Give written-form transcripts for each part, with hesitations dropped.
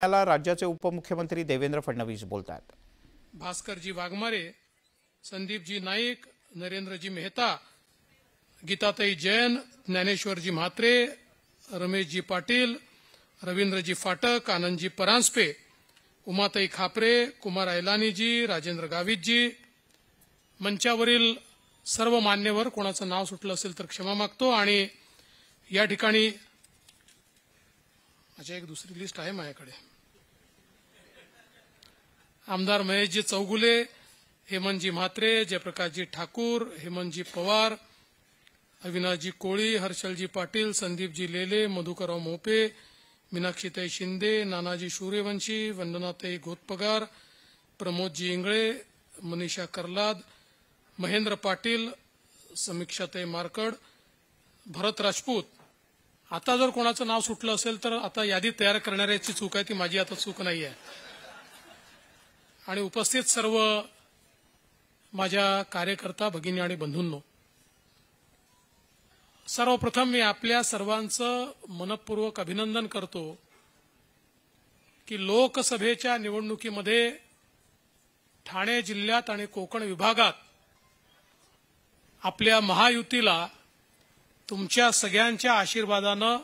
याला राज्याचे उपमुख्यमंत्री देवेंद्र फडणवीस बोलतात। भास्करजी वाघमारे, संदीपजी नाईक, नरेंद्रजी मेहता, गीताताई जैन, ज्ञानेश्वरजी म्हात्रे, रमेशजी पाटील, रवींद्रजी फाटक, आनंदजी परांजपे, उमाताई खापरे, कुमार ऐलानीजी, राजेंद्र गावितजी, मंचावरील सर्व मान्यवर, कोणाचं नाव सुटलं असेल तर क्षमा मागतो। आणि या ठिकाणी एक दुसरी लिस्ट आहे माझ्याकडे। आमदार महेशजी चौगुले, हेमंतजी म्हात्रे, जयप्रकाशजी ठाकूर, हेमंतजी पवार, अविनाशजी कोळी, हर्षलजी पाटील, संदीपजी लेले, मधुकरराव मोपे, मीनाक्षीताई शिंदे, नानाजी सूर्यवंशी, वंदनाताई घोतपगार, प्रमोदजी इंगळे, मनीषा कर्लाद, महेंद्र पाटील, समीक्षाताई मारकड, भरत राजपूत। आता जर कोणाचं नाव सुटलं असेल तर आता यादी तयार करणाऱ्याची चूक आहे, ती माझी आता चूक नाही आहे। आणि उपस्थित सर्व माझ्या कार्यकर्ता भगिनी आणि बंधूंनो, सर्वप्रथम मी आपल्या सर्वांचं मनपूर्वक अभिनंदन करतो की लोकसभेच्या निवडणुकीमध्ये ठाणे जिल्ह्यात आणि कोकण विभागात आपल्या महायुतीला तुमच्या सगळ्यांच्या आशीर्वादानं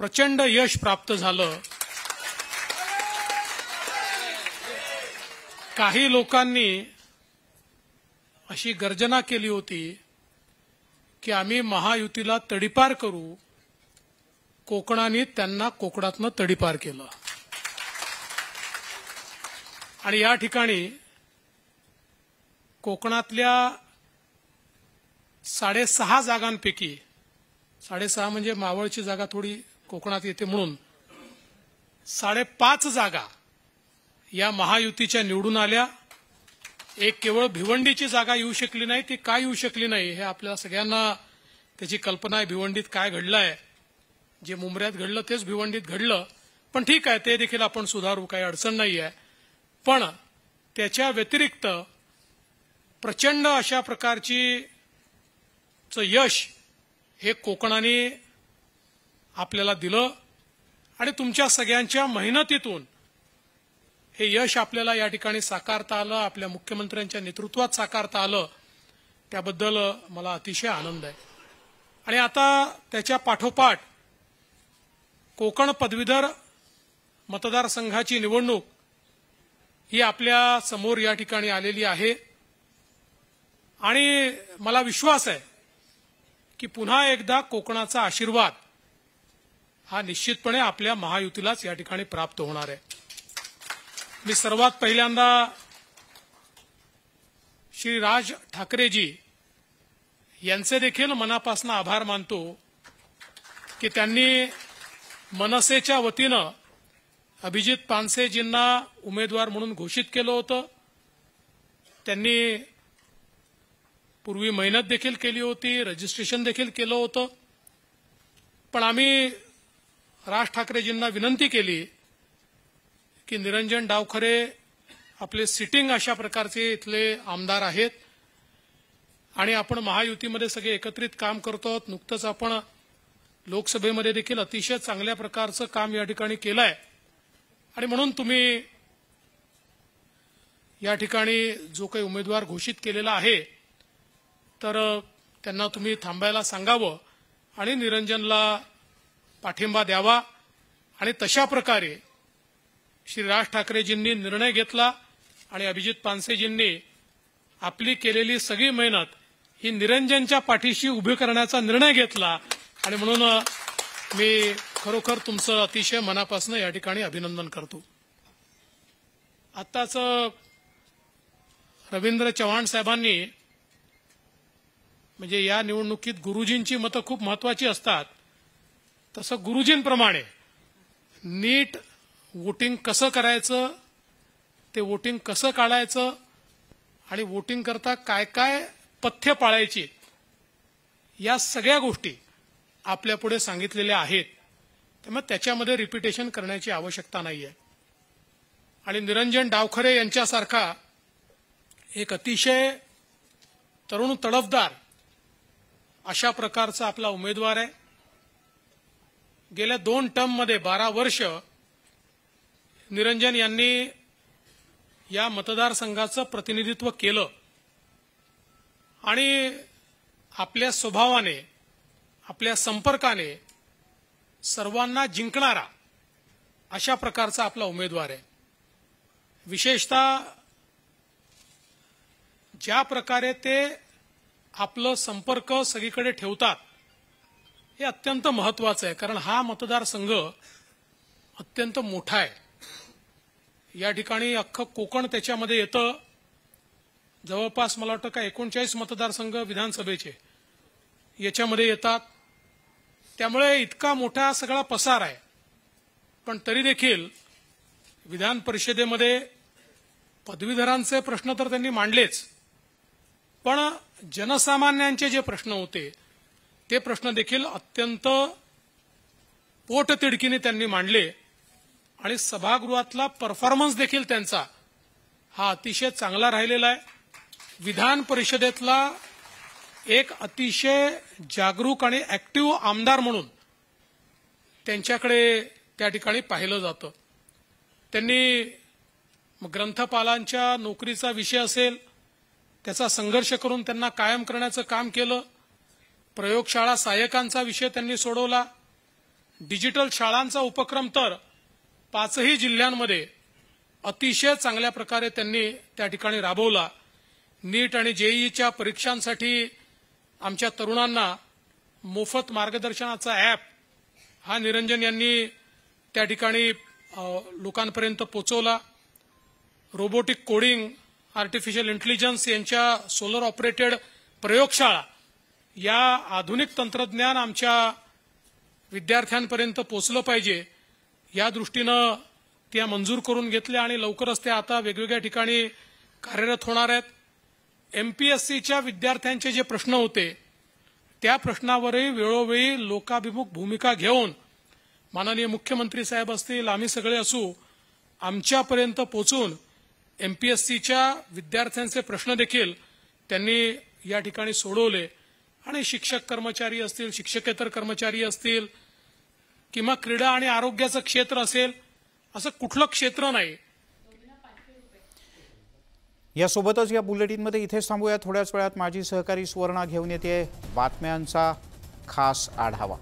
प्रचंड यश प्राप्त झालं। काही लोकांनी अशी गर्जना केली होती की आम्ही महायुतीला तडीपार करू, कोकणाने त्यांना कोकणातनं तडीपार केलं। आणि या ठिकाणी कोकणातल्या 6.5 जागांपैकी 6.5 म्हणजे मावळची जागा थोडी कोकणात येते म्हणून 5.5 जागा या महायुतीच्या निवडून आल्या। एक केवळ भिवंडीची जागा येऊ शकली नाही, ती काय येऊ शकली नाही हे आपल्या सगळ्यांना त्याची कल्पना आहे। भिवंडीत काय घडलंय, जे मुंबऱ्यात घडलं तेच भिवंडीत घडलं, पण ठीक आहे, ते देखील आपण सुधारू, काही अडचण नाही आहे। पण त्याच्या व्यतिरिक्त प्रचंड अशा प्रकारची यश हे कोकणाने आपल्याला दिलं आणि तुमच्या सगळ्यांच्या मेहनतीतून हे यश आपल्याला या ठिकाणी साकारता आलं, आपल्या मुख्यमंत्र्यांच्या नेतृत्वात साकारता आलं, त्याबद्दल मला अतिशय आनंद आहे। आणि आता त्याच्या पाठोपाठ कोकण पदवीधर मतदारसंघाची निवडणूक ही आपल्या समोर या ठिकाणी आलेली आहे आणि मला विश्वास आहे की पुन्हा एकदा कोकणाचा आशीर्वाद हा निश्चितपणे आपल्या महायुतीलाच या ठिकाणी प्राप्त होणार आहे। मी सर्वात पहिल्यांदा श्री राज ठाकरेजी यांचे देखील मनापासून आभार मानतो की त्यांनी मनसेच्या वतीनं अभिजित पानसेजींना उमेदवार म्हणून घोषित केलं होतं। त्यांनी पूर्वी मेहनत देखील केली होती, रजिस्ट्रेशन देखील केलं होतं, पण आम्ही राज ठाकरेजींना विनंती केली की निरंजन डावखरे आपले सिटिंग अशा प्रकारचे इथले आमदार आहेत आणि आपण महायुतीमध्ये सगळे एकत्रित काम करतो आहोत। नुकतंच आपण लोकसभेमध्ये देखील अतिशय चांगल्या प्रकारचं काम या ठिकाणी केलंय आणि म्हणून तुम्ही या ठिकाणी जो काही उमेदवार घोषित केलेला आहे तर त्यांना तुम्ही थांबायला सांगावं आणि निरंजनला पाठिंबा द्यावा। आणि तशा प्रकारे श्री राज ठाकरेजींनी निर्णय घेतला आणि अभिजित पानसेजींनी आपली केलेली सगळी मेहनत ही निरंजनच्या पाठीशी उभी करण्याचा निर्णय घेतला आणि म्हणून मी खरोखर तुमचं अतिशय मनापासून या ठिकाणी अभिनंदन करतो। आत्ताच रवींद्र चव्हाण साहेबांनी म्हणजे या निवडणुकीत गुरुजींची मतं खूप महत्वाची असतात, तसं गुरुजींप्रमाणे नीट वोटिंग कसं करायचं, ते वोटिंग कसं काढायचं आणि वोटिंग करता काय काय पथ्य पाळायची, या सगळ्या गोष्टी आपल्यापुढे सांगितलेल्या आहेत। त्यामुळे त्याच्यामध्ये रिपिटेशन करण्याची आवश्यकता नाहीये। आणि निरंजन डावखरे यांच्यासारखा एक अतिशय तरुण तडफदार अशा प्रकारचा आपला उमेदवार आहे। गेल्या 2 टर्ममध्ये 12 वर्ष निरंजन यांनी या मतदारसंघाचं प्रतिनिधित्व केलं आणि आपल्या स्वभावाने, आपल्या संपर्काने सर्वांना जिंकणारा अशा प्रकारचा आपला उमेदवार आहे। विशेषतः ज्या प्रकारे ते आपलं संपर्क सगळीकडे ठेवतात हे अत्यंत महत्त्वाचं आहे, कारण हा मतदारसंघ अत्यंत मोठा आहे। या ठिकाणी अख्खं कोकण त्याच्यामध्ये येतं। जवळपास मला वाटतं का 39 मतदारसंघ विधानसभेचे याच्यामध्ये येतात, त्यामुळे इतका मोठा सगळा पसार आहे। पण तरी देखील विधान परिषदेमध्ये पदवीधरांचे प्रश्न तर त्यांनी मांडलेच, पण जनसामान्यांचे जे प्रश्न होते ते प्रश्न देखील अत्यंत पोटतिडकीने त्यांनी मांडले आणि सभागृहातला परफॉर्मन्स देखील त्यांचा हा अतिशय चांगला राहिलेला आहे। विधान परिषदेतला एक अतिशय जागरूक आणि ऍक्टिव्ह आमदार म्हणून त्यांच्याकडे त्या ठिकाणी पाहिलं जातं। त्यांनी ग्रंथपालांच्या नोकरीचा विषय असेल त्याचा संघर्ष करून त्यांना कायम करण्याचं काम केलं। प्रयोगशाळा सहाय्यकांचा विषय त्यांनी सोडवला। डिजिटल शाळांचा उपक्रम तर 5ही जिल्ह्यांमध्ये अतिशय चांगल्या प्रकारे त्यांनी त्या ठिकाणी राबवला। नीट आणि जेईईच्या परीक्षांसाठी आमच्या तरुणांना मोफत मार्गदर्शनाचा ॲप हा निरंजन यांनी त्या ठिकाणी लोकांपर्यंत पोहोचवला। रोबोटिक कोडिंग, आर्टिफिशियल इंटेलिजन्स यांच्या सोलर ऑपरेटेड प्रयोगशाळा या आधुनिक तंत्रज्ञान आमच्या विद्यार्थ्यांपर्यंत पोहोचलं पाहिजे या दृष्टीनं त्या मंजूर करून घेतल्या आणि लवकरच त्या आता वेगवेगळ्या ठिकाणी कार्यरत होणार आहेत। एमपीएससीच्या विद्यार्थ्यांचे जे प्रश्न होते त्या प्रश्नावरही वेळोवेळी लोकाभिमुख भूमिका घेऊन माननीय मुख्यमंत्री साहेब असतील, आम्ही सगळे असू, आमच्यापर्यंत पोहोचून एमपीएससीच्या विद्यार्थ्यांचे प्रश्न देखील त्यांनी या ठिकाणी सोडवले आणि शिक्षक कर्मचारी असतील, शिक्षकेतर कर्मचारी असतील किंवा क्रीडा आणि आरोग्याचं क्षेत्र असेल, असं कुठलं क्षेत्र नाही। यासोबतच या बुलेटिनमध्ये इथेच थांबूया। थोड्याच वेळात माझी सहकारी सुवर्णा घेऊन येते बातम्यांचा खास आढावा।